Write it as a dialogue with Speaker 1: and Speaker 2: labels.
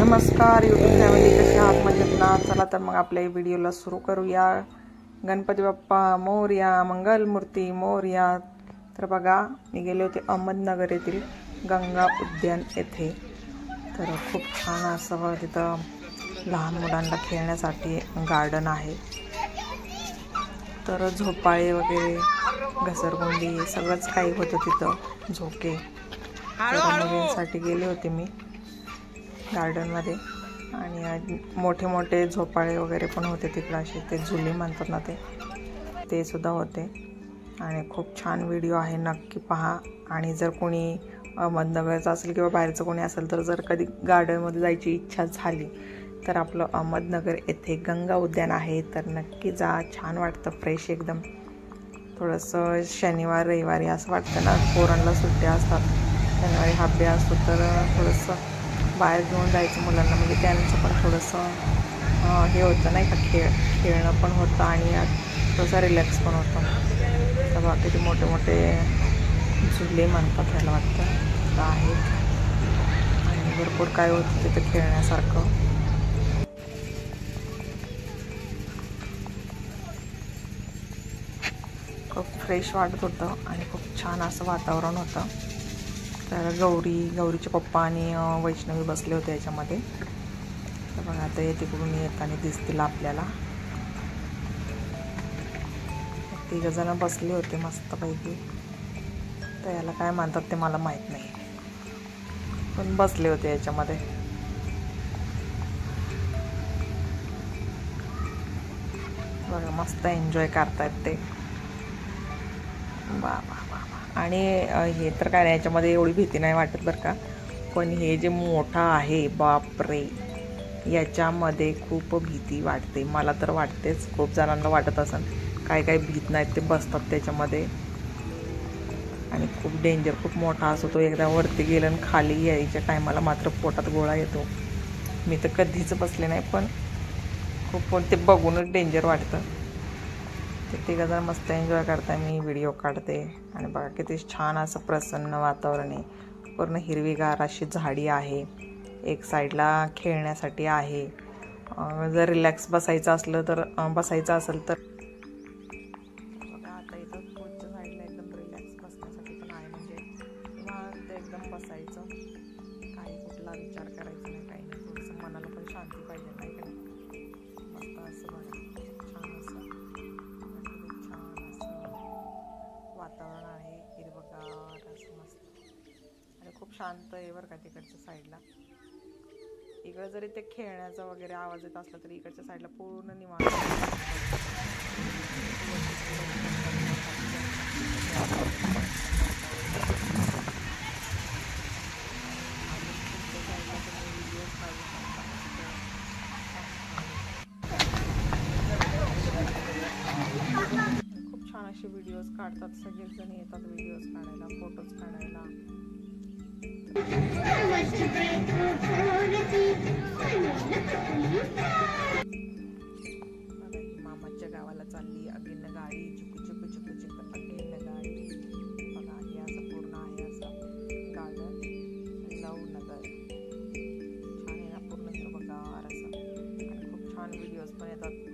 Speaker 1: नमस्कार YouTube family, कसे आहात? मजेत ना? चला तर मग आपल्या व्हिडिओला सुरू करूया। गणपती बाप्पा मोरया, मंगलमूर्ती मोरया। तर बघा, मी गेले होते अहमदनगर येथील गंगा उद्यान येथे। तर खूप छान असं तिथं लहान मुलांना खेळण्यासाठी गार्डन आहे। तर झोपाळे वगैरे, घसरगुंडी सगळंच काही होतं तिथं, झोके। तर मुलींसाठी गेले होते मी गार्डनमध्ये, आणि मोठे मोठे झोपाळे वगैरे पण होते तिकडे, असे ते झुले म्हणतात ना, ते सुद्धा होते। आणि खूप छान व्हिडिओ आहे, नक्की पहा। आणि जर कोणी अहमदनगरचं असेल किंवा बाहेरचं कोणी असेल, तर जर कधी गार्डनमध्ये जायची इच्छा झाली तर आपलं अहमदनगर येथे गंगा उद्यान आहे, तर नक्की जा। छान वाटतं, फ्रेश एकदम। थोडंसं शनिवार रविवारी असं वाटतं ना, पोरांना सुट्ट्या असतात, शनिवारी हाफ डे असतो, तर थोडंसं बाहेर घेऊन जायचं मुलांना, म्हणजे त्यांचं पण थोडंसं हे होतं नाही का, खेळणं पण होतं आणि थोडंसं रिलॅक्स पण होतं। तर बाकी ते मोठे मोठे झुले म्हणतात ह्याला वाटतं, तर आहेत, आणि भरपूर काय होतं तिथं खेळण्यासारखं। खूप फ्रेश वाटत होतं आणि खूप छान असं वातावरण होतं। तर गौरीचे पप्पा आणि वैष्णवी बसले होते याच्यामध्ये। तर बघा, आता हे तिकडून येताना दिसतील आपल्याला। 3 जण बसले होते मस्तपैकी। तर याला काय म्हणतात ते मला माहीत नाही, पण बसले होते याच्यामध्ये। बघा, मस्त एन्जॉय करतायत ते। वा वा वा वा। आणि हे तर काय, याच्यामध्ये एवढी भीती नाही वाटत बरं का, पण हे जे मोठा आहे, बापरे, याच्यामध्ये खूप भीती वाटते। मला तर वाटतेच, खूप जणांना वाटत असेल, काय काय भीत नाहीत ते बसतात त्याच्यामध्ये। आणि खूप डेंजर, खूप मोठा असतो तो। एकदा वरती गेलं आणि खाली यायच्या टायमाला मात्र पोटात गोळा येतो। मी तर कधीच बसले नाही, पण खूप ते बघूनच डेंजर वाटतं। ते 3 जण मस्त एन्जॉय करताय, मी व्हिडिओ काढते। आणि बघा किती छान असं प्रसन्न वातावरण आहे, पूर्ण हिरवीगार अशी झाडी आहे, एक साईडला खेळण्यासाठी आहे। जर रिलॅक्स बसायचं असेल तर बघा, आता इथं पुढच्या साईडला एकदम रिलॅक्स बसण्यासाठी पण आहे, म्हणजे निवांत एकदम बसायचं, काही कुठला विचार करायचा नाही, काही नाही। थोडंसं मनाला पण शांती पाहिजे, नाही का नाही? मस्त असं बघा, छान असं वातावरण आहे, हिरवगार असं मस्त, आणि खूप शांत आहे बरं का तिकडच्या साईडला। इकडे जरी ते खेळण्याचा वगैरे आवाज येत असला तरी इकडच्या साईडला पूर्ण निवांत। खूप छान असे व्हिडिओज काढतात, सगळेच जण येतात व्हिडिओज काढायला, फोटोज काढायला। मामाच्या गावाला चालली अगेन गाडी, चुकू चुकू चुकू चुकू अगेन गाडी। बघा, हे असं पूर्ण आहे असं गार्डन, लव नगर। छान आहे ना, पूर्ण हिरवगार असं, आणि खूप छान व्हिडिओज पण येतात